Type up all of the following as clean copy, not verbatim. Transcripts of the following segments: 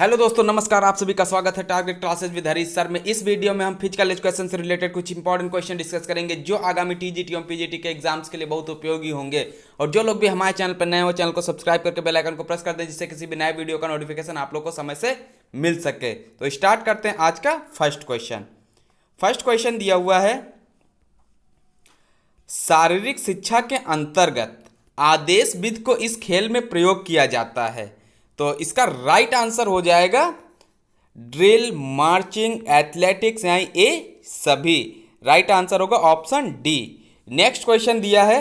Hello दोस्तों, नमस्कार। आप सभी का स्वागत है target classes with Harish sir में। इस वीडियो में हम फिजिकल एजुकेशन से रिलेटेड कुछ इंपॉर्टेंट क्वेश्चन डिस्कस करेंगे जो आगामी टीजीटी और पीजीटी के एग्जाम्स के लिए बहुत उपयोगी होंगे। और जो लोग भी हमारे चैनल पर नए हो, चैनल को सब्सक्राइब करके बेल आइकन को प्रेस कर दें, जिससे किसी भी नए वीडियो का नोटिफिकेशन आप लोग को समय से मिल सके। तो स्टार्ट करते हैं आज का फर्स्ट क्वेश्चन। फर्स्ट क्वेश्चन दिया हुआ है, शारीरिक शिक्षा के अंतर्गत आदेश विधि को इस खेल में प्रयोग किया जाता है। तो इसका राइट आंसर हो जाएगा ड्रिल, मार्चिंग, एथलेटिक्स, यानी ए सभी। राइट आंसर होगा ऑप्शन डी। नेक्स्ट क्वेश्चन दिया है,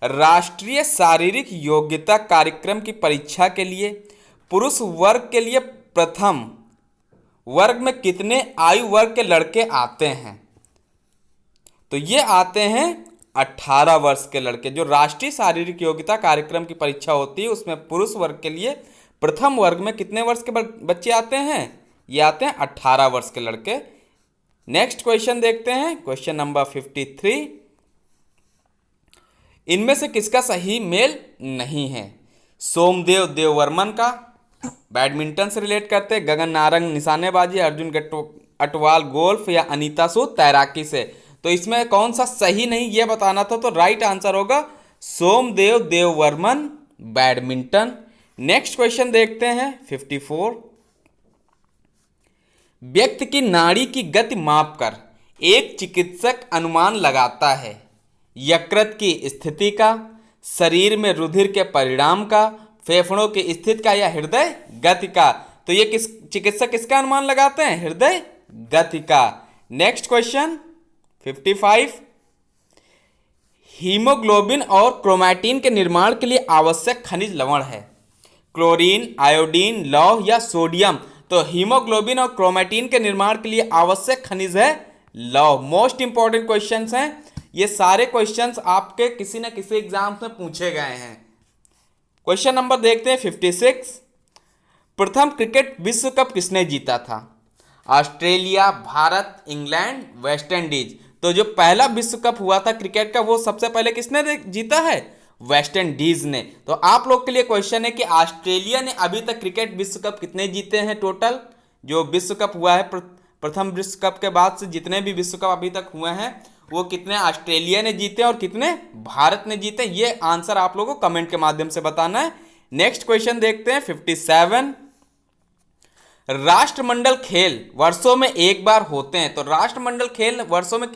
राष्ट्रीय शारीरिक योग्यता कार्यक्रम की परीक्षा के लिए पुरुष वर्ग के लिए प्रथम वर्ग में कितने आयु वर्ग के लड़के आते हैं? तो ये आते हैं 18 वर्ष के लड़के। जो राष्ट्रीय शारीरिक योग्यता कार्यक्रम की परीक्षा होती है उसमें पुरुष वर्ग के लिए प्रथम वर्ग में कितने वर्ष के बच्चे आते हैं? ये आते हैं 18 वर्ष के लड़के। नेक्स्ट क्वेश्चन देखते हैं, क्वेश्चन नंबर 53। इनमें से किसका सही मेल नहीं है? सोमदेव देववर्मन का बैडमिंटन से रिलेट करते, गगन नारंग निशानेबाजी, अर्जुन अटवाल गोल्फ, या अनीता सूद तैराकी से। तो इसमें कौन सा सही नहीं ये बताना था। तो राइट आंसर होगा Somdev Devvarman badminton. Next question देखते हैं 54। व्यक्ति की नाड़ी की गति मापकर एक चिकित्सक अनुमान लगाता है यकृत की स्थिति का, शरीर में रुधिर के परिणाम का, फेफड़ों की स्थिति का, या हृदय गति का। तो ये चिकित्सक किसका अनुमान लगाते हैं? हृदय गति का। Next question 55। हीमोग्लोबिन और क्रोमैटिन के निर्माण के लिए आवश्यक खनिज लवण है क्लोरीन, आयोडीन, लौह या सोडियम। तो हीमोग्लोबिन और क्रोमैटिन के निर्माण के लिए आवश्यक खनिज है लौह। मोस्ट इंपॉर्टेंट क्वेश्चंस हैं ये सारे। क्वेश्चंस आपके किसी न किसी एग्जाम में पूछे गए हैं। क्वेश्चन नंबर देखते हैं 56। प्रथम क्रिकेट विश्व कप किसने जीता था? Australia, Bharat, England, West Indies. तो जो पहला विश्व कप हुआ था क्रिकेट का वो सबसे पहले किसने जीता है? वेस्ट इंडीज ने। तो आप लोग के लिए क्वेश्चन है कि ऑस्ट्रेलिया ने अभी तक क्रिकेट विश्व कप कितने जीते हैं? टोटल जो विश्व कप हुआ है प्रथम विश्व कप के बाद से जितने भी विश्व कप अभी तक हुए हैं वो कितने ऑस्ट्रेलिया ने जीते और कितने भारत ने जीते? ये आंसर आप लोगों को कमेंट के माध्यम से बताना है। नेक्स्ट क्वेश्चन देखते हैं 57। राष्ट्रमंडल खेल वर्षों में एक बार होते हैं। तो राष्ट्रमंडल खेल वर्षों में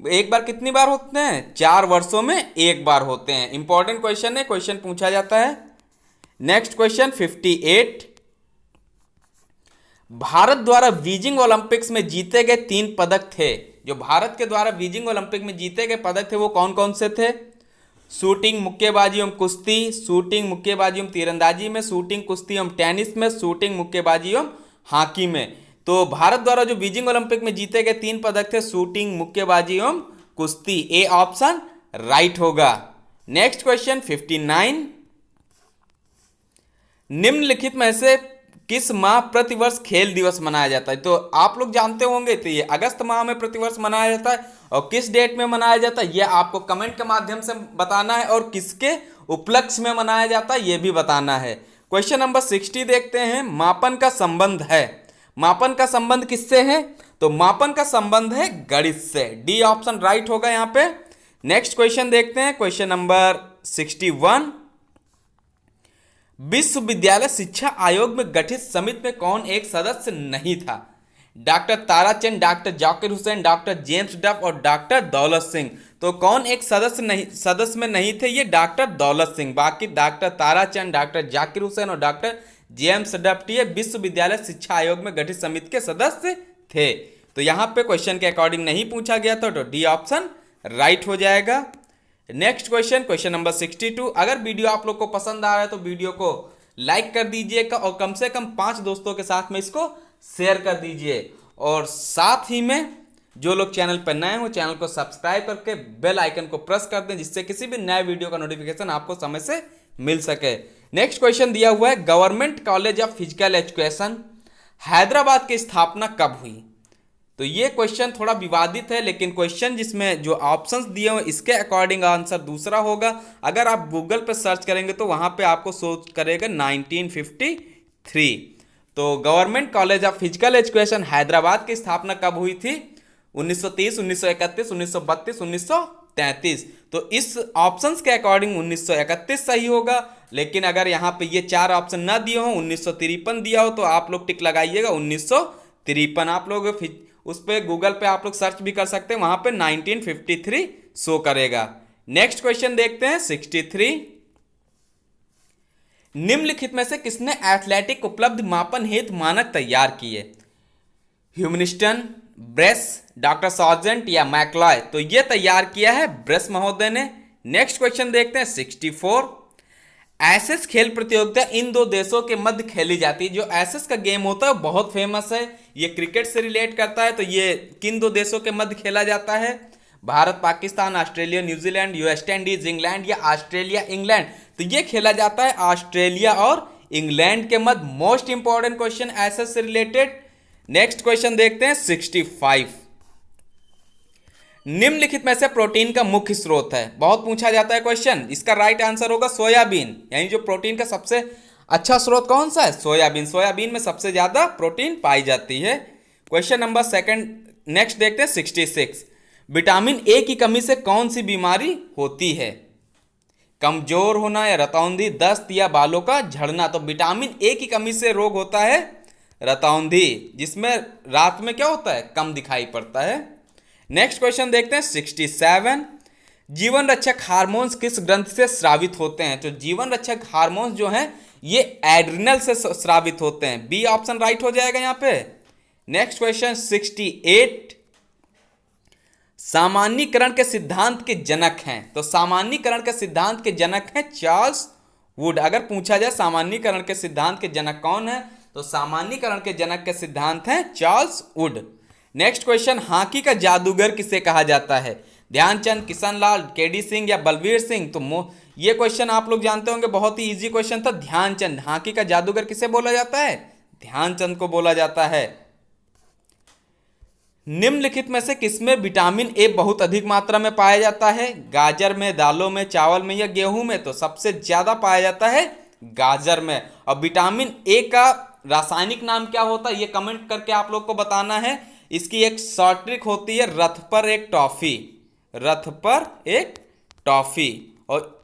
एक बार कितनी बार होते हैं? 4 वर्षों में एक बार होते हैं। इंपॉर्टेंट क्वेश्चन है, क्वेश्चन पूछा जाता है। Next question 58। भारत द्वारा बीजिंग ओलंपिक्स में जीते गए 3 पदक थे। जो भारत के द्वारा बीजिंग ओलंपिक में जीते गए पदक थे वो कौन कौन से थे? शूटिंग, मुक्केबाजी एवं कुश्ती, शूटिंग, मुक्केबाजी एवं तीरंदाजी में, शूटिंग, कुश्ती एवं टेनिस में, शूटिंग, मुक्केबाजी एवं हॉकी में। तो भारत द्वारा जो बीजिंग ओलंपिक में जीते गए 3 पदक थे शूटिंग, मुक्केबाजी एवं कुश्ती। ए ऑप्शन राइट होगा। Next question 59। निम्नलिखित में से किस माह प्रतिवर्ष खेल दिवस मनाया जाता है? तो आप लोग जानते होंगे तो ये अगस्त माह में प्रतिवर्ष मनाया जाता है। और किस डेट में मनाया जाता है ये आपको कमेंट के माध्यम से बताना है। और किसके उपलक्ष्य में मनाया जाता है ये भी बताना है। क्वेश्चन नंबर 60 देखते हैं। मापन का संबंध है, मापन का संबंध किससे है? तो मापन का संबंध है गणित से। डी ऑप्शन राइट होगा यहां पे। नेक्स्ट क्वेश्चन देखते हैं, क्वेश्चन नंबर 61। विश्वविद्यालय शिक्षा आयोग में गठित समिति में कौन एक सदस्य नहीं था? Doctor Tarachand, doctor Zakir Hussain, doctor James डफ और डॉक्टर दौलत सिंह। तो कौन एक सदस्य में नहीं थे? ये डॉक्टर दौलत सिंह। बाकी डॉक्टर ताराचंद, डॉक्टर जाकिर हुसैन और डॉक्टर जेम्स डफ ये विश्वविद्यालय शिक्षा आयोग में गठित समिति के सदस्य थे। तो यहां पे क्वेश्चन के अकॉर्डिंग नहीं पूछा गया था, तो डी ऑप्शन राइट हो जाएगा। Next question, question number 62। अगर वीडियो आप लोग को पसंद आ रहा है तो वीडियो को लाइक कर दीजिएगा और कम से कम 5 दोस्तों के साथ में इसको शेयर कर दीजिए। और साथ ही में जो लोग चैनल पर नए हो चैनल को सब्सक्राइब करके बेल आइकन को प्रेस कर दें, जिससे किसी भी नए वीडियो का नोटिफिकेशन आपको समय से मिल सके। नेक्स्ट क्वेश्चन दिया हुआ है, government college of physical education Hyderabad की स्थापना कब हुई? तो ये क्वेश्चन थोड़ा विवादित है, लेकिन क्वेश्चन जिसमें जो ऑप्शंस दिए हुए इसके अकॉर्डिंग आंसर दूसरा होगा। अगर आप गूगल पर सर्च करेंगे तो वहाँ पे आपको शो करेगा 1953। तो government college of physical education Hyderabad की स्थापना कब हुई थी? 1930, 1931, 1932, 1933। तो इस ऑप्शंस के अकॉर्डिंग 1931 सही होगा। लेकिन अगर यहाँ पे ये चार ऑप्शन ना दिए हो, 1953 दिया हो, तो आप लोग टिक लगाइएगा 1953। आप लोग उस पर गूगल पे आप लोग सर्च भी कर सकते हैं, वहां पे 1953 शो करेगा। नेक्स्ट क्वेश्चन देखते हैं 63। निम्नलिखित में से किसने एथलेटिक उपलब्धि मापन हेतु मानक तैयार किए? ह्यूमनिस्टन, ब्रेस, डॉक्टर सॉर्जेंट या मैकलॉय? तो ये तैयार किया है ब्रेस महोदय ने। नेक्स्ट क्वेश्चन देखते हैं 64। एसेस खेल प्रतियोगिता इन दो देशों के मध्य खेली जाती है। जो एसेस का गेम होता है बहुत फेमस है, ये क्रिकेट से रिलेट करता है। तो ये किन दो देशों के मध्य खेला जाता है? Bharat, Pakistan, Australia, New Zealand, West Indies, England या ऑस्ट्रेलिया, इंग्लैंड? तो ये खेला जाता है ऑस्ट्रेलिया और इंग्लैंड के मध्य। मोस्ट इंपॉर्टेंट क्वेश्चन एसेस से रिलेटेड। नेक्स्ट क्वेश्चन देखते हैं 65। निम्नलिखित में से प्रोटीन का मुख्य स्रोत है? बहुत पूछा जाता है क्वेश्चन। इसका राइट आंसर होगा सोयाबीन। यानी जो प्रोटीन का सबसे अच्छा स्रोत कौन सा है? सोयाबीन। सोयाबीन में सबसे ज्यादा प्रोटीन पाई जाती है। क्वेश्चन नंबर सेकंड नेक्स्ट देखते हैं 66। विटामिन ए की कमी से कौन सी बीमारी होती है? कमजोर होना या रतौंधी, दस्त या बालों का झड़ना? तो विटामिन ए की कमी से रोग होता है रतौंधी, जिसमें रात में क्या होता है? कम दिखाई पड़ता है। नेक्स्ट क्वेश्चन देखते हैं 67। जीवन रक्षक हार्मोन्स किस ग्रंथ से स्रावित होते हैं? तो जीवन रक्षक हार्मोन्स जो हैं ये एड्रिनल से स्रावित होते हैं। बी ऑप्शन राइट हो जाएगा यहाँ पे। Next question 68। सामान्यीकरण के सिद्धांत के जनक हैं? तो सामान्यीकरण के सिद्धांत के जनक हैं चार्ल्स वुड। अगर पूछा जाए सामान्यीकरण के सिद्धांत के जनक कौन है, तो सामान्यीकरण के जनक के सिद्धांत हैं Charles Wood. Next question, hockey का जादूगर किसे कहा जाता है? ध्यानचंद, किशनलाल, केडी सिंह या बलवीर सिंह? तो ये क्वेश्चन आप लोग जानते होंगे, बहुत ही इजी क्वेश्चन था। ध्यानचंद। हॉकी का जादूगर किसे बोला जाता है? ध्यानचंद को बोला जाता है। निम्नलिखित में से किसमें विटामिन ए बहुत अधिक मात्रा में पाया जाता है? गाजर में, दालों में, चावल में या गेहूं में? तो सबसे ज्यादा पाया जाता है गाजर में। और विटामिन ए का रासायनिक नाम क्या होता है ये कमेंट करके आप लोग को बताना है। इसकी एक शॉर्ट ट्रिक होती है, रथ पर एक टॉफी। रथ पर एक टॉफी। और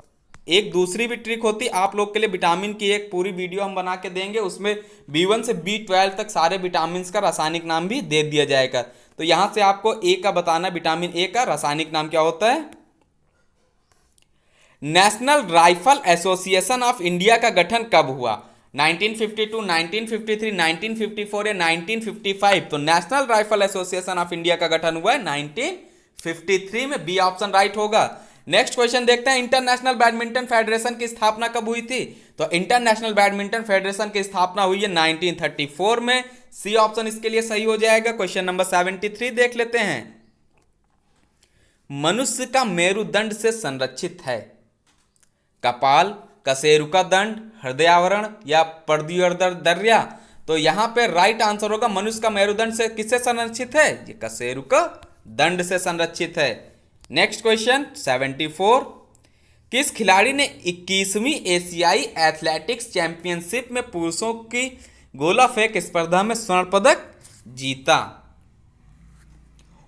एक दूसरी भी ट्रिक होती है आप लोग के लिए, विटामिन की एक पूरी वीडियो हम बना के देंगे, उसमें B1 से B12 तक सारे विटामिन का रासायनिक नाम भी दे दिया जाएगा। तो यहां से आपको ए का बताना, विटामिन ए का रासायनिक नाम क्या होता है। National rifle association of India का गठन कब हुआ? 1952, 1953, 1954 या 1955? तो national rifle association of India का गठन हुआ है 1953 में। बी ऑप्शन राइट होगा। नेक्स्ट क्वेश्चन देखते हैं, इंटरनेशनल बैडमिंटन फेडरेशन की स्थापना कब हुई थी? तो इंटरनेशनल बैडमिंटन फेडरेशन की स्थापना हुई है 1934 में। सी ऑप्शन इसके लिए सही हो जाएगा। क्वेश्चन नंबर 73 देख लेते हैं। मनुष्य का मेरुदंड से संरक्षित है? कपाल, कशेरुका दंड, हृदय आवरण या पर्द्युदर्या? तो यहां पे राइट आंसर होगा मनुष्य का मेरुदंड से किससे संरक्षित है? ये कशेरुका दंड से संरक्षित है। Next question 74। किस खिलाड़ी ने 21वीं एशियाई एथलेटिक्स चैंपियनशिप में पुरुषों की गोला फेंक स्पर्धा में स्वर्ण पदक जीता?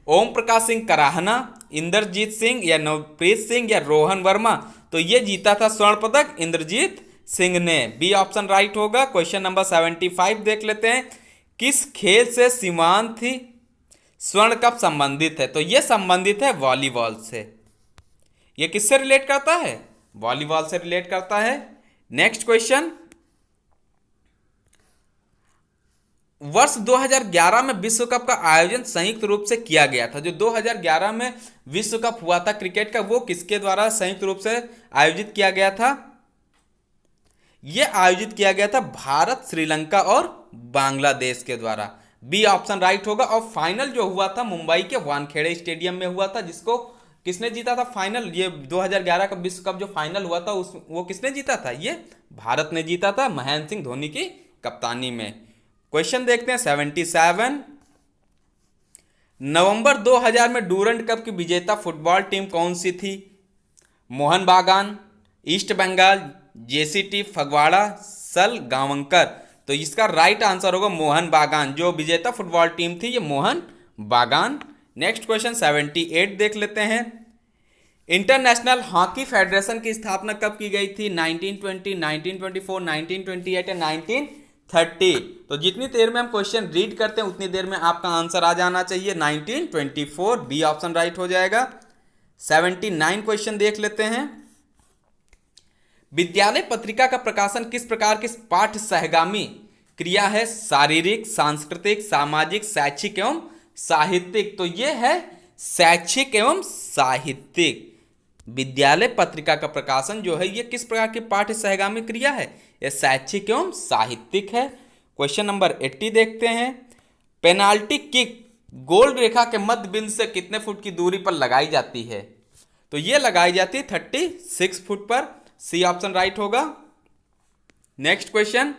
ओम प्रकाश सिंह कराहना, इंद्रजीत सिंह या नवप्रीत सिंह या रोहन वर्मा? तो ये जीता था स्वर्ण पदक इंद्रजीत सिंह ने। बी ऑप्शन राइट होगा। क्वेश्चन नंबर 75 देख लेते हैं। किस खेल से सीमांत स्वर्ण कप संबंधित है? तो ये संबंधित है वॉलीबॉल से। ये किससे रिलेट करता है? वॉलीबॉल से रिलेट करता है। नेक्स्ट क्वेश्चन, वर्ष 2011 में विश्व कप का आयोजन संयुक्त रूप से किया गया था। जो 2011 में विश्व कप हुआ था क्रिकेट का, वो किसके द्वारा संयुक्त रूप से आयोजित किया गया था? यह आयोजित किया गया था भारत, श्रीलंका और बांग्लादेश के द्वारा। बी ऑप्शन राइट होगा। और फाइनल जो हुआ था मुंबई के वानखेड़े स्टेडियम में हुआ था, जिसको किसने जीता था फाइनल? ये 2011 का विश्व कप जो फाइनल हुआ था वो किसने जीता था? ये भारत ने जीता था, महेंद्र सिंह धोनी की कप्तानी में। क्वेश्चन देखते हैं 77। नवंबर 2000 में डूरंड कप की विजेता फुटबॉल टीम कौन सी थी? मोहन बागान, ईस्ट बंगाल, जेसीटी फगवाड़ा, सल गावंकर? तो इसका राइट आंसर होगा मोहन बागान। जो विजेता फुटबॉल टीम थी ये मोहन बागान। नेक्स्ट क्वेश्चन 78 देख लेते हैं। इंटरनेशनल हॉकी फेडरेशन की स्थापना कब की गई थी? 1920, 1924, 1928 या 1930? तो जितनी देर में हम क्वेश्चन रीड करते हैं उतनी देर में आपका आंसर आ जाना चाहिए। 1924 बी ऑप्शन राइट हो जाएगा। 79 क्वेश्चन देख लेते हैं। विद्यालय पत्रिका का प्रकाशन किस प्रकार की पाठ्य सहगामी क्रिया है? शारीरिक, सांस्कृतिक, सामाजिक, शैक्षिक एवं साहित्यिक। तो ये है शैक्षिक एवं साहित्यिक। विद्यालय पत्रिका का प्रकाशन जो है ये किस प्रकार की पाठ्य सहगामी क्रिया है? यह शैक्षिक एवं साहित्यिक है। क्वेश्चन नंबर 80 देखते हैं। पेनाल्टी किक गोल रेखा के मध्य बिंदु से कितने फुट की दूरी पर लगाई जाती है? तो ये लगाई जाती है 36 फुट पर। सी ऑप्शन राइट होगा। नेक्स्ट क्वेश्चन,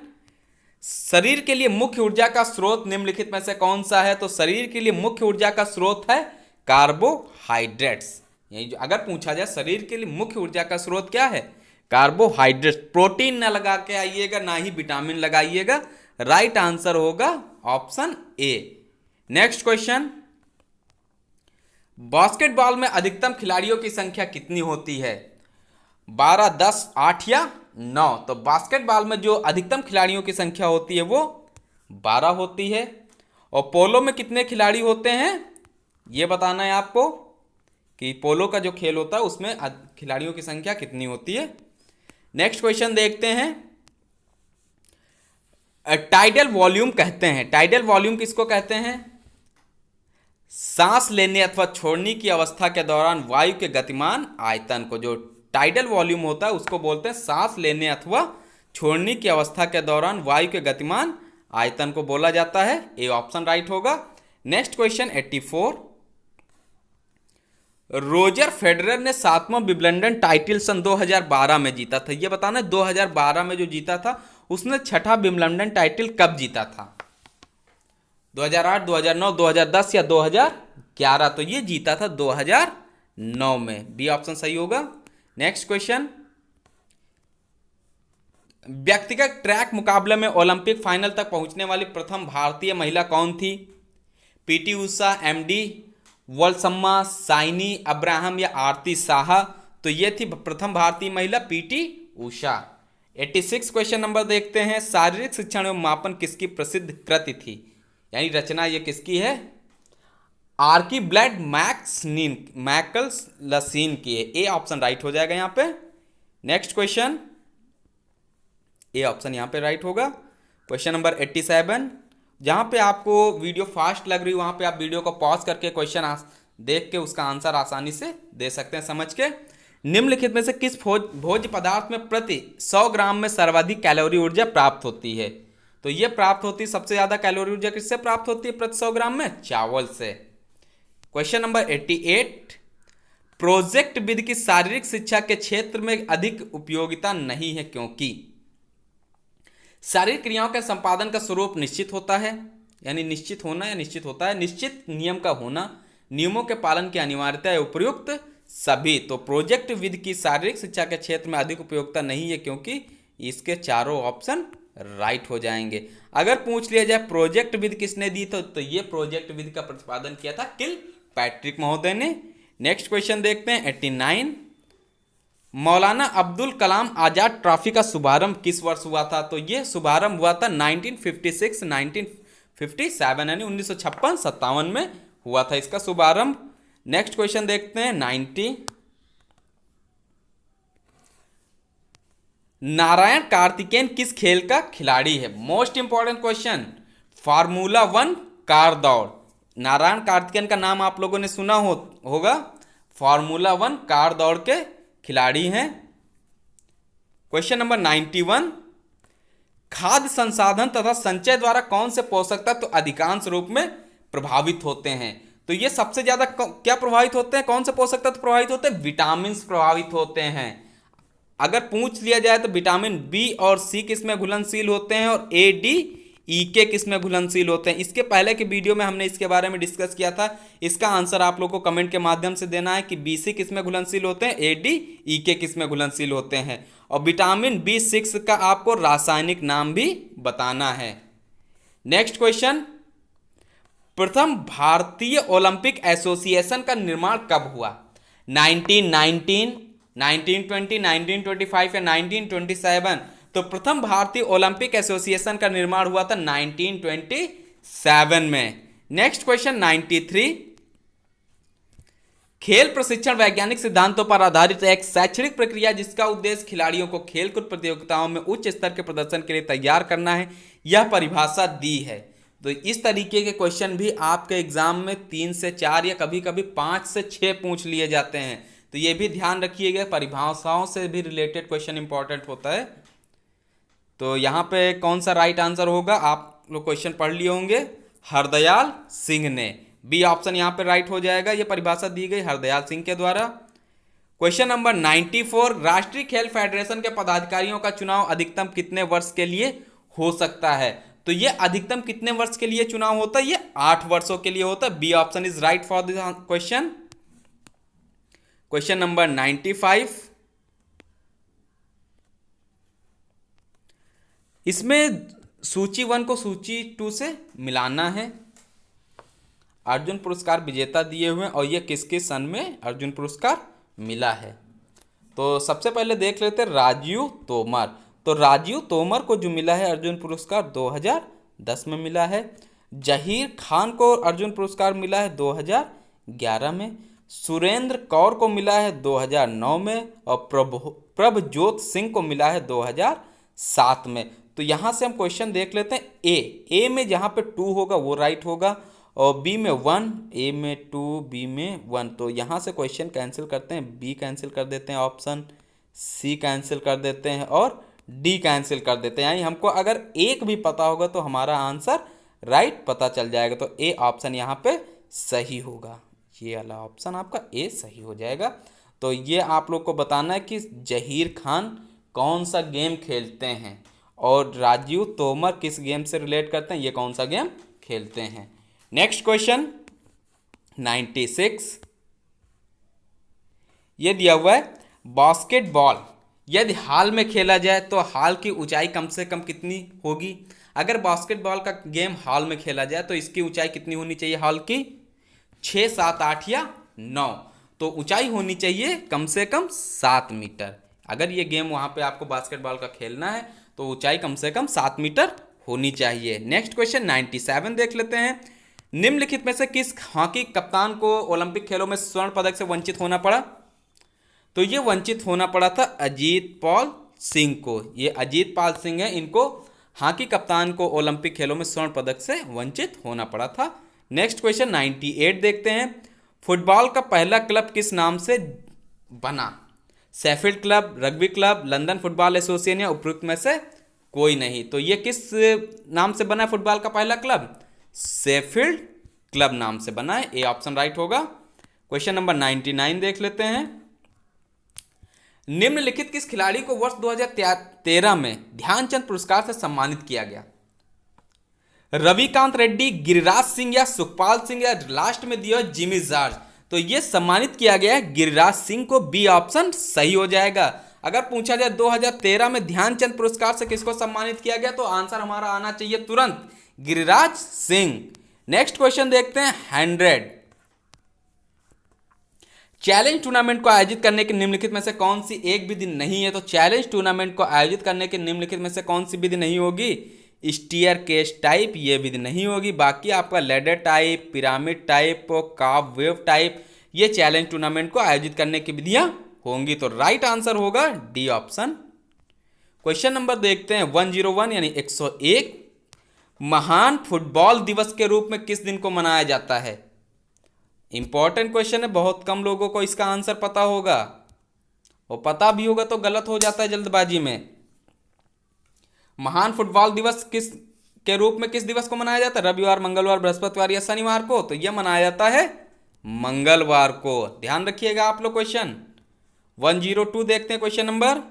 शरीर के लिए मुख्य ऊर्जा का स्रोत निम्नलिखित में से कौन सा है? तो शरीर के लिए मुख्य ऊर्जा का स्रोत है कार्बोहाइड्रेट्स। यही अगर पूछा जाए शरीर के लिए मुख्य ऊर्जा का स्रोत क्या है? कार्बोहाइड्रेट्स। प्रोटीन ना लगा के आइएगा, ना ही विटामिन लगाइएगा। राइट आंसर होगा option A. Next question, basketball में अधिकतम खिलाड़ियों की संख्या कितनी होती है? 12, 10, 8 या 9? तो बास्केटबॉल में जो अधिकतम खिलाड़ियों की संख्या होती है वो 12 होती है। और पोलो में कितने खिलाड़ी होते हैं ये बताना है आपको कि पोलो का जो खेल होता है उसमें खिलाड़ियों की संख्या कितनी होती है। नेक्स्ट क्वेश्चन देखते हैं। टाइडल वॉल्यूम कहते हैं। टाइडल वॉल्यूम किसको कहते हैं? सांस लेने अथवा छोड़ने की अवस्था के दौरान वायु के गतिमान आयतन को, जो टाइडल वॉल्यूम होता है उसको बोलते हैं सांस लेने अथवा छोड़ने की अवस्था के दौरान वायु के गतिमान आयतन को बोला जाता है। ए ऑप्शन राइट होगा। Next question 84। रोजर फेडरर ने 7वां विंबलडन टाइटल सन 2012 में जीता था। ये बताना 2012 में जो जीता था उसने 6ठा विंबलडन टाइटल कब जीता था? 2008, 2009, 2010 या 2011? तो ये जीता था 2009 में। बी ऑप्शन सही होगा। नेक्स्ट क्वेश्चन, व्यक्तिगत ट्रैक मुकाबले में ओलंपिक फाइनल तक पहुंचने वाली प्रथम भारतीय महिला कौन थी? PT Usha, MD वॉल्सम्मा, Saini Abraham या आरती साहा? तो ये थी प्रथम भारतीय महिला पीटी उषा। 86 क्वेश्चन नंबर देखते हैं। शारीरिक शिक्षण एवं मापन किसकी प्रसिद्ध कृति थी? यानी रचना ये किसकी है? आर्कीब्लेड मैकलसीन की है। ए ऑप्शन राइट हो जाएगा यहाँ पे। नेक्स्ट क्वेश्चन, ए ऑप्शन यहाँ पे राइट होगा। Question number 87। जहाँ पे आपको वीडियो फास्ट लग रही है वहाँ पे आप वीडियो को पॉज करके क्वेश्चन देख के उसका आंसर आसानी से दे सकते हैं समझ के। निम्नलिखित में से किस भोज्य पदार्थ में प्रति 100 ग्राम में सर्वाधिक कैलोरी ऊर्जा प्राप्त होती है? तो ये प्राप्त होती है, सबसे ज्यादा कैलोरी ऊर्जा किससे प्राप्त होती है प्रति 100 ग्राम में? चावल से। Question number 88। प्रोजेक्ट विधि की शारीरिक शिक्षा के क्षेत्र में अधिक उपयोगिता नहीं है क्योंकि? शारीरिक क्रियाओं के संपादन का स्वरूप निश्चित होता है, यानी निश्चित होना या निश्चित होता है, निश्चित नियम का होना, नियमों के पालन की अनिवार्यता है, उपयुक्त सभी। तो प्रोजेक्ट विधि की शारीरिक शिक्षा के क्षेत्र में अधिक उपयोगिता नहीं है क्योंकि इसके चारों ऑप्शन राइट हो जाएंगे। अगर पूछ लिया जाए प्रोजेक्ट विधि किसने दी तो ये प्रोजेक्ट विधि का प्रतिपादन किया था किल पैट्रिक महोदय ने। नेक्स्ट क्वेश्चन देखते हैं 89। मौलाना अब्दुल कलाम आजाद ट्रॉफी का शुभारंभ किस वर्ष हुआ था? तो ये शुभारंभ हुआ था 1956, 1957 यानी 1956-57 में हुआ था इसका शुभारंभ। नेक्स्ट क्वेश्चन देखते हैं 90। नारायण कार्तिकेयन किस खेल का खिलाड़ी है? Most important question. Formula 1 car दौड़। नारायण कार्तिकेयन का नाम आप लोगों ने सुना होगा। फार्मूला 1 कार दौड़ के खिलाड़ी हैं। Question number 91। खाद्य संसाधन तथा संचय द्वारा कौन से पोषक तत्व अधिकांश रूप में प्रभावित होते हैं? तो ये सबसे ज्यादा क्या प्रभावित होते हैं? कौन से पोषक तत्व प्रभावित होते हैं? विटामिन प्रभावित होते हैं। अगर पूछ लिया जाए तो विटामिन बी और सी किस में घुलनशील होते हैं और ए, डी, ई के किस में घुलनशील होते हैं? इसके पहले के वीडियो में हमने इसके बारे में डिस्कस किया था। इसका आंसर आप लोग को कमेंट के माध्यम से देना है कि बी सी किस में घुलनशील होते हैं, ए, डी, ई के किस में घुलनशील होते हैं। और विटामिन B6 का आपको रासायनिक नाम भी बताना है। नेक्स्ट क्वेश्चन, प्रथम भारतीय ओलंपिक एसोसिएशन का निर्माण कब हुआ? 1919, 1920, 1925 या 1927? तो प्रथम भारतीय ओलंपिक एसोसिएशन का निर्माण हुआ था 1927 में। नेक्स्ट क्वेश्चन 93, खेल प्रशिक्षण वैज्ञानिक सिद्धांतों पर आधारित एक शैक्षणिक प्रक्रिया जिसका उद्देश्य खिलाड़ियों को खेलकूद प्रतियोगिताओं में उच्च स्तर के प्रदर्शन के लिए तैयार करना है, यह परिभाषा दी है। तो इस तरीके के क्वेश्चन भी आपके एग्जाम में 3 से 4 या कभी कभी 5 से 6 पूछ लिए जाते हैं, तो ये भी ध्यान रखिएगा, परिभाषाओं से भी रिलेटेड क्वेश्चन इंपॉर्टेंट होता है। तो यहाँ पे कौन सा राइट आंसर होगा, आप लोग क्वेश्चन पढ़ लिए होंगे, हरदयाल सिंह ने। बी ऑप्शन यहाँ पे राइट हो जाएगा, ये परिभाषा दी गई हरदयाल सिंह के द्वारा। क्वेश्चन नंबर 94, राष्ट्रीय खेल फेडरेशन के पदाधिकारियों का चुनाव अधिकतम कितने वर्ष के लिए हो सकता है? तो ये अधिकतम कितने वर्ष के लिए चुनाव होता है? ये 8 वर्षों के लिए होता है। B option is right for this question. Question number 95, इसमें सूची 1 को सूची 2 से मिलाना है। अर्जुन पुरस्कार विजेता दिए हुए हैं और ये किस किस सन में अर्जुन पुरस्कार मिला है। तो सबसे पहले देख लेते हैं राजीव तोमर। तो राजीव तोमर को जो मिला है अर्जुन पुरस्कार 2010 में मिला है। जहीर खान को अर्जुन पुरस्कार मिला है 2011 में। सुरेंद्र कौर को मिला है 2009 में और प्रभजोत सिंह को मिला है 2007 में। तो यहाँ से हम क्वेश्चन देख लेते हैं। ए में जहाँ पे 2 होगा वो राइट होगा और बी में 1, ए में 2, बी में 1। तो यहाँ से क्वेश्चन कैंसिल करते हैं, बी कैंसिल कर देते हैं, ऑप्शन सी कैंसिल कर देते हैं और डी कैंसिल कर देते हैं। यानी हमको अगर एक भी पता होगा तो हमारा आंसर राइट पता चल जाएगा। तो ए ऑप्शन यहाँ पे सही होगा, ये वाला ऑप्शन आपका ए सही हो जाएगा। तो ये आप लोग को बताना है कि जहीर खान कौन सा गेम खेलते हैं और राजीव तोमर किस गेम से रिलेट करते हैं, ये कौन सा गेम खेलते हैं। नेक्स्ट क्वेश्चन 96, ये दिया हुआ है बास्केटबॉल यदि हाल में खेला जाए तो हाल की ऊंचाई कम से कम कितनी होगी? अगर बास्केटबॉल का गेम हाल में खेला जाए तो इसकी ऊंचाई कितनी होनी चाहिए? हाल की 6, 7, 8 या 9। तो ऊंचाई होनी चाहिए कम से कम 7 मीटर। अगर ये गेम वहाँ पे आपको बास्केटबॉल का खेलना है तो ऊंचाई कम से कम 7 मीटर होनी चाहिए। नेक्स्ट क्वेश्चन 97 देख लेते हैं। निम्नलिखित में से किस हॉकी कप्तान को ओलंपिक खेलों में स्वर्ण पदक से वंचित होना पड़ा? तो ये वंचित होना पड़ा था अजीत पाल सिंह को। ये अजीत पाल सिंह है, इनको हॉकी कप्तान को ओलंपिक खेलों में स्वर्ण पदक से वंचित होना पड़ा था। नेक्स्ट क्वेश्चन 98 देखते हैं। फुटबॉल का पहला क्लब किस नाम से बना? Sheffield club, rugby club, London football association या उपयुक्त में से कोई नहीं। तो ये किस नाम से बना है फुटबॉल का पहला क्लब? शेफील्ड क्लब नाम से बना है, ए ऑप्शन राइट होगा। क्वेश्चन नंबर 99 देख लेते हैं। निम्नलिखित किस खिलाड़ी को वर्ष 2013 में ध्यानचंद पुरस्कार से सम्मानित किया गया? रविकांत रेड्डी, गिरिराज सिंह या सुखपाल सिंह या लास्ट में दिया जिमी जॉर्ज। तो ये सम्मानित किया गया है गिरिराज सिंह को, बी ऑप्शन सही हो जाएगा। अगर पूछा जाए 2013 में ध्यानचंद पुरस्कार से किसको सम्मानित किया गया तो आंसर हमारा आना चाहिए तुरंत गिरिराज सिंह। नेक्स्ट क्वेश्चन देखते हैं 100। चैलेंज टूर्नामेंट को आयोजित करने के निम्नलिखित में से कौन सी एक विधि नहीं है? तो चैलेंज टूर्नामेंट को आयोजित करने के निम्नलिखित में से कौन सी विधि नहीं होगी? स्टीयर केस टाइप, ये विधि नहीं होगी। बाकी आपका लैडर टाइप, पिरामिड टाइप, काव वेव टाइप, ये चैलेंज टूर्नामेंट को आयोजित करने की विधियां होंगी। तो राइट आंसर होगा डी ऑप्शन। क्वेश्चन नंबर देखते हैं 101 यानी 101। महान फुटबॉल दिवस के रूप में किस दिन को मनाया जाता है? इंपॉर्टेंट क्वेश्चन है, बहुत कम लोगों को इसका आंसर पता होगा और पता भी होगा तो गलत हो जाता है जल्दबाजी में। महान फुटबॉल दिवस किस के रूप में किस दिवस को मनाया जाता है? रविवार, मंगलवार, बृहस्पतिवार या शनिवार को? तो यह मनाया जाता है मंगलवार को। ध्यान रखिएगा आप लोग। क्वेश्चन 102 देखते हैं। क्वेश्चन नंबर,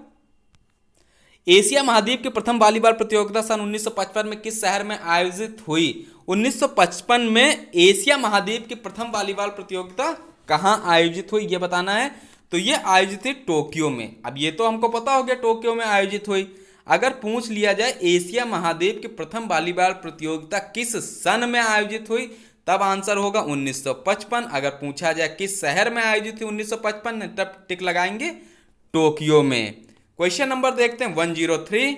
एशिया महाद्वीप की प्रथम वॉलीबॉल प्रतियोगिता सन 1955 में किस शहर में आयोजित हुई? 1955 में एशिया महाद्वीप की प्रथम वॉलीबॉल प्रतियोगिता कहाँ आयोजित हुई, ये बताना है। तो ये आयोजित हुई टोक्यो में। अब ये तो हमको पता हो गया टोक्यो में आयोजित हुई। अगर पूछ लिया जाए एशिया महाद्वीप की प्रथम वॉलीबॉल प्रतियोगिता किस सन में आयोजित हुई, तब आंसर होगा 1955। अगर पूछा जाए किस शहर में आयोजित हुई 1955, तब टिक लगाएंगे टोक्यो में। क्वेश्चन नंबर देखते हैं 103।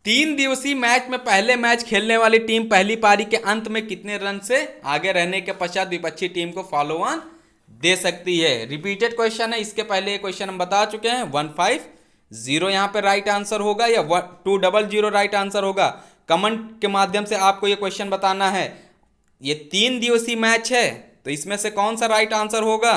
3 दिवसीय मैच में पहले मैच खेलने वाली टीम पहली पारी के अंत में कितने रन से आगे रहने के पश्चात विपक्षी टीम को फॉलो ऑन दे सकती है। रिपीटेड क्वेश्चन है, इसके पहले ये क्वेश्चन हम बता चुके हैं। 150 यहाँ पे राइट आंसर होगा या 200 राइट आंसर होगा। कमेंट के माध्यम से आपको ये क्वेश्चन बताना है। ये 3 दिवसीय मैच है, तो इसमें से कौन सा राइट आंसर होगा?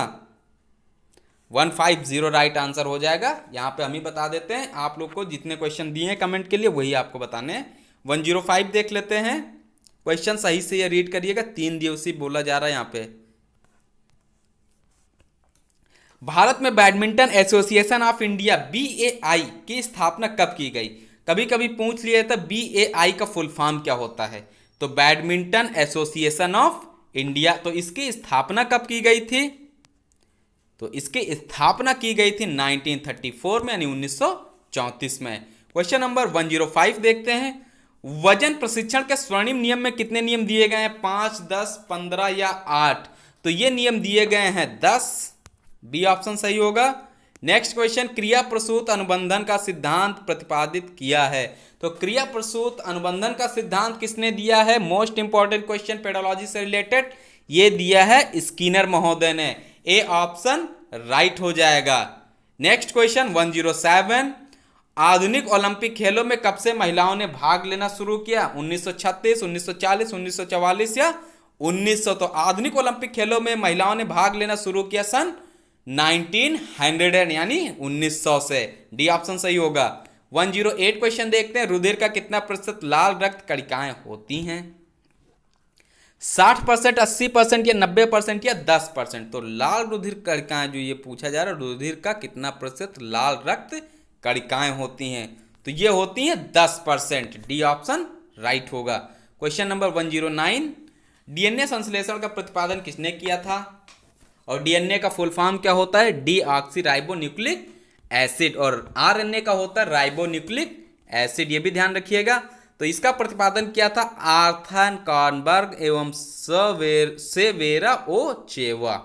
150 राइट आंसर हो जाएगा। यहाँ पे हम ही बता देते हैं, आप लोग को जितने क्वेश्चन दिए हैं कमेंट के लिए वही आपको बताने हैं। 105 देख लेते हैं। क्वेश्चन सही से ये रीड करिएगा, 3 दिवसीय बोला जा रहा है यहाँ पे। भारत में badminton association of India BAI की स्थापना कब की गई? कभी कभी पूछ लिया था BAI का फुल फॉर्म क्या होता है, तो बैडमिंटन एसोसिएशन ऑफ इंडिया। तो इसकी स्थापना कब की गई थी? तो इसकी स्थापना की गई थी 1934 में, यानी 1934 में। क्वेश्चन नंबर 105 देखते हैं। वजन प्रशिक्षण के स्वर्णिम नियम में कितने नियम दिए गए हैं? 5, 10, 15 या 8? तो ये नियम दिए गए हैं 10। बी ऑप्शन सही होगा। नेक्स्ट क्वेश्चन, क्रिया प्रसूत अनुबंधन का सिद्धांत प्रतिपादित किया है। तो क्रिया प्रसूत अनुबंधन का सिद्धांत किसने दिया है? मोस्ट इंपॉर्टेंट क्वेश्चन पेडोलॉजी से रिलेटेड, ये दिया है स्किनर महोदय ने। ए ऑप्शन राइट हो जाएगा। नेक्स्ट क्वेश्चन 107, आधुनिक ओलंपिक खेलों में कब से महिलाओं ने भाग लेना शुरू किया? 1936, 1940, 1944 या 1900? तो आधुनिक ओलंपिक खेलों में महिलाओं ने भाग लेना शुरू किया सन 1900 यानी 1900 से। डी ऑप्शन सही होगा। 108 क्वेश्चन देखते हैं। रुधिर का कितना प्रतिशत लाल रक्त कणिकाएं होती हैं? 60%, 80% या 90% या 10%? तो लाल रुधिर कणिकाएं जो ये पूछा जा रहा है, रुधिर का कितना प्रतिशत लाल रक्त कणिकाएं होती हैं? तो ये होती हैं 10%। डी ऑप्शन राइट होगा। क्वेश्चन नंबर 109, डीएनए संश्लेषण का प्रतिपादन किसने किया था? और डीएनए का फुल फॉर्म क्या होता है? Deoxy ribo nucleic acid. और आरएनए का होता है राइबो न्यूक्लिक एसिड, ये भी ध्यान रखिएगा। तो इसका प्रतिपादन किया था आर्थन कॉर्नबर्ग एवं सेवेरा ओ चेवा।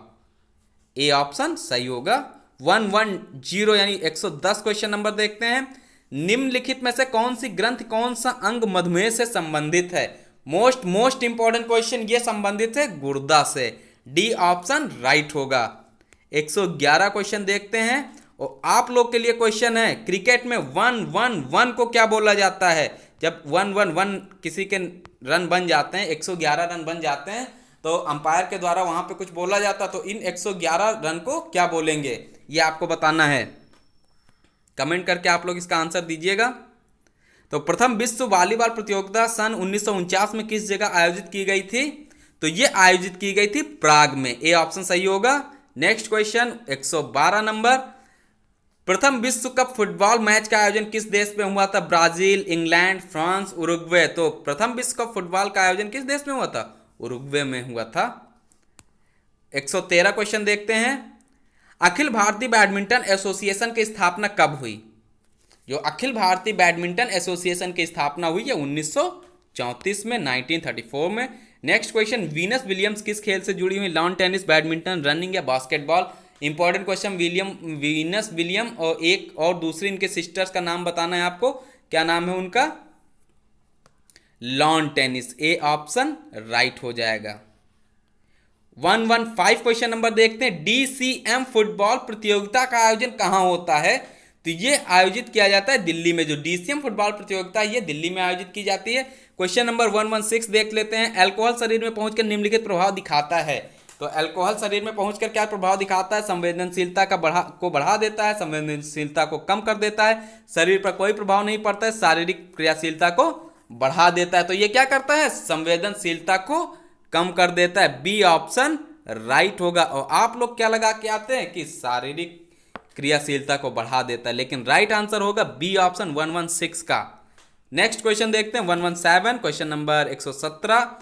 ए ऑप्शन सही होगा। 110 यानी 110 क्वेश्चन नंबर देखते हैं। निम्नलिखित में से कौन सी ग्रंथि, कौन सा अंग मधुमेह से संबंधित है? मोस्ट इंपॉर्टेंट क्वेश्चन, ये संबंधित है गुर्दा से। डी ऑप्शन राइट होगा। 111 क्वेश्चन देखते हैं। और आप लोग के लिए क्वेश्चन है, क्रिकेट में 1-1-1 को क्या बोला जाता है? जब 1-1-1 किसी के रन बन जाते हैं, 111 रन बन जाते हैं, तो अंपायर के द्वारा वहां पे कुछ बोला जाता, तो इन 111 रन को क्या बोलेंगे, ये आपको बताना है। कमेंट करके आप लोग इसका आंसर दीजिएगा। तो प्रथम विश्व वॉलीबॉल प्रतियोगिता सन 1949 में किस जगह आयोजित की गई थी? तो ये आयोजित की गई थी प्राग में। ए ऑप्शन सही होगा। नेक्स्ट क्वेश्चन 112 नंबर, प्रथम विश्व कप फुटबॉल मैच का आयोजन किस देश में हुआ था? Brazil, England, France, Uruguay? तो प्रथम विश्व कप फुटबॉल का आयोजन किस देश में हुआ था? उरुग्वे में हुआ था। 113 क्वेश्चन देखते हैं। अखिल भारतीय बैडमिंटन एसोसिएशन की स्थापना कब हुई? जो अखिल भारतीय बैडमिंटन एसोसिएशन की स्थापना हुई है 1934 में, 1934 में। नेक्स्ट क्वेश्चन, वीनस विलियम्स किस खेल से जुड़ी हुई? लॉन टेनिस, बैडमिंटन, रनिंग या basketball? Important question, Venus William और एक और दूसरी इनके सिस्टर्स का नाम बताना है आपको। क्या नाम है उनका? Lawn tennis. A option right हो जाएगा। 115 क्वेश्चन नंबर देखते हैं। DCM फुटबॉल प्रतियोगिता का आयोजन कहां होता है? तो ये आयोजित किया जाता है दिल्ली में। जो DCM फुटबॉल प्रतियोगिता है ये दिल्ली में आयोजित की जाती है। क्वेश्चन नंबर 116 देख लेते हैं। अल्कोहल शरीर में पहुंचकर निम्नलिखित प्रभाव दिखाता है। तो अल्कोहल शरीर में पहुंचकर क्या प्रभाव दिखाता है? संवेदनशीलता को बढ़ा देता है, संवेदनशीलता को कम कर देता है, शरीर पर कोई प्रभाव नहीं पड़ता है, शारीरिक क्रियाशीलता को बढ़ा देता है। तो ये क्या करता है? संवेदनशीलता को कम कर देता है। बी ऑप्शन राइट होगा। और आप लोग क्या लगा के आते हैं कि शारीरिक क्रियाशीलता को बढ़ा देता है, लेकिन राइट आंसर होगा बी ऑप्शन 116 का। नेक्स्ट क्वेश्चन देखते हैं 117 क्वेश्चन नंबर 117।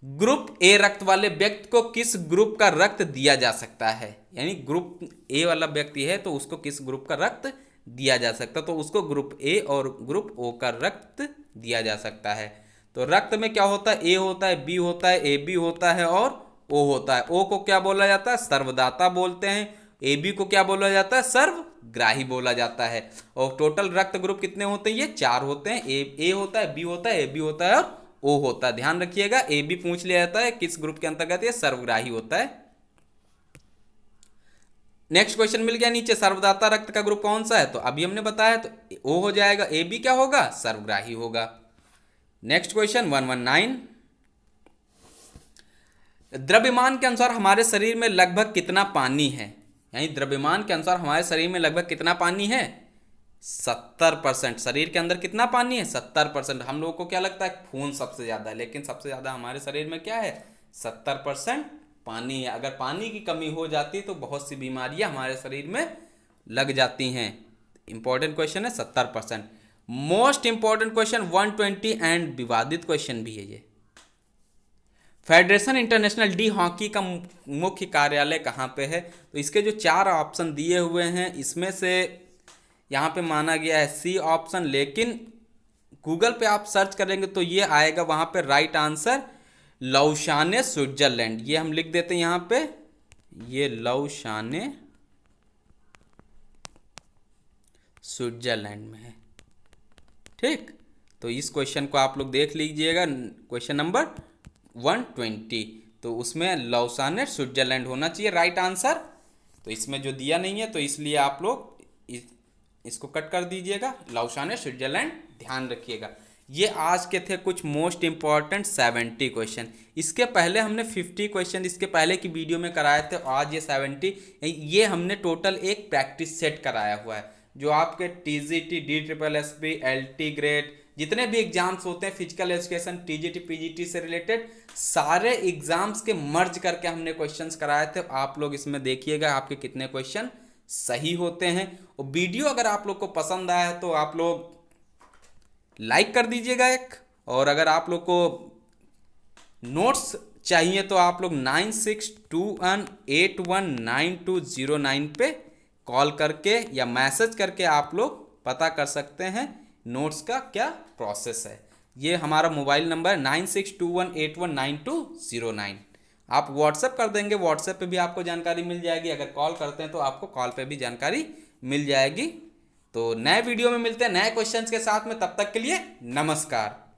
ग्रुप ए रक्त वाले व्यक्ति को किस ग्रुप का रक्त दिया जा सकता है? यानी ग्रुप ए वाला व्यक्ति है तो उसको किस ग्रुप का रक्त दिया जा सकता, तो उसको ग्रुप ए और ग्रुप ओ का रक्त दिया जा सकता है। तो रक्त में क्या होता है, ए होता है, बी होता है, ए बी होता है और ओ होता है। ओ को क्या बोला जाता है, सर्वदाता बोलते हैं। ए बी को क्या बोला जाता है, सर्वग्राही बोला जाता है। और टोटल रक्त ग्रुप कितने होते हैं, ये 4 होते हैं। ए होता है, बी होता है, ए बी होता है और ओ होता है। ध्यान रखिएगा, ए बी पूछ लिया जाता है किस ग्रुप के अंतर्गत, ये सर्वग्राही होता है। नेक्स्ट क्वेश्चन मिल गया नीचे, सर्वदाता रक्त का ग्रुप कौन सा है, तो अभी हमने बताया, तो ओ हो जाएगा। ए बी क्या होगा, सर्वग्राही होगा। नेक्स्ट क्वेश्चन 119, द्रव्यमान के अनुसार हमारे शरीर में लगभग कितना पानी है, यानी द्रव्यमान के अनुसार हमारे शरीर में लगभग कितना पानी है, 70%। शरीर के अंदर कितना पानी है, 70%। हम लोगों को क्या लगता है, खून सबसे ज़्यादा है, लेकिन सबसे ज़्यादा हमारे शरीर में क्या है, 70% पानी है। अगर पानी की कमी हो जाती तो बहुत सी बीमारियां हमारे शरीर में लग जाती हैं। इंपॉर्टेंट क्वेश्चन है 70%। मोस्ट इंपॉर्टेंट क्वेश्चन 120 एंड विवादित क्वेश्चन भी है ये। फेडरेशन इंटरनेशनल डी हॉकी का मुख्य कार्यालय कहाँ पे है, तो इसके जो 4 ऑप्शन दिए हुए हैं इसमें से यहाँ पे माना गया है सी ऑप्शन, लेकिन गूगल पे आप सर्च करेंगे तो ये आएगा वहाँ पे राइट आंसर लौशाने स्विट्जरलैंड। ये हम लिख देते हैं यहाँ पे, ये लौशाने स्विट्जरलैंड में है। ठीक, तो इस क्वेश्चन को आप लोग देख लीजिएगा, क्वेश्चन नंबर 120, तो उसमें लौसाने स्विट्जरलैंड होना चाहिए राइट आंसर। तो इसमें जो दिया नहीं है तो इसलिए आप लोग इसको कट कर दीजिएगा, लौसाने स्विट्जरलैंड ध्यान रखिएगा। ये आज के थे कुछ मोस्ट इंपॉर्टेंट 70 क्वेश्चन। इसके पहले हमने 50 क्वेश्चन इसके पहले की वीडियो में कराए थे, आज ये 70, ये हमने टोटल एक प्रैक्टिस सेट कराया हुआ है जो आपके टीजीटी, DSSB, LT ग्रेड जितने भी एग्जाम्स होते हैं, फिजिकल एजुकेशन, TGT, PGT से रिलेटेड सारे एग्जाम्स के मर्ज करके हमने क्वेश्चंस कराए थे। आप लोग इसमें देखिएगा आपके कितने क्वेश्चन सही होते हैं। और वीडियो अगर आप लोग को पसंद आया है तो आप लोग लाइक कर दीजिएगा एक, और अगर आप लोग को नोट्स चाहिए तो आप लोग 9621819209 पे कॉल करके या मैसेज करके आप लोग पता कर सकते हैं नोट्स का क्या प्रोसेस है। ये हमारा मोबाइल नंबर 9621819209। आप व्हाट्सएप कर देंगे, व्हाट्सएप पे भी आपको जानकारी मिल जाएगी। अगर कॉल करते हैं तो आपको कॉल पे भी जानकारी मिल जाएगी। तो नए वीडियो में मिलते हैं नए क्वेश्चंस के साथ में, तब तक के लिए नमस्कार।